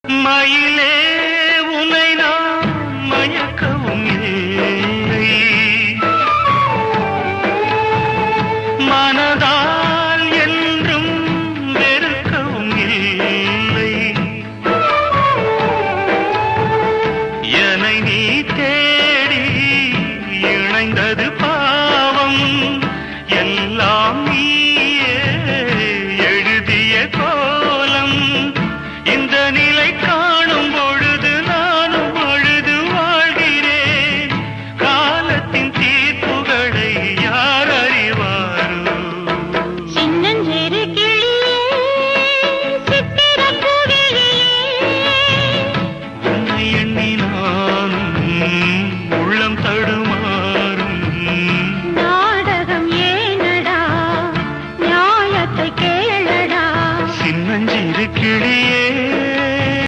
மயிலே உனை நான் மயக்கவும் இல்லை, மனதால் என்றும் வெறுக்கவும் இல்லை. என்னை நீ தேடி இணைந்தது பாவம், எல்லாம் நீயே எழுதிய கோலம். இந்த நிலை காணும்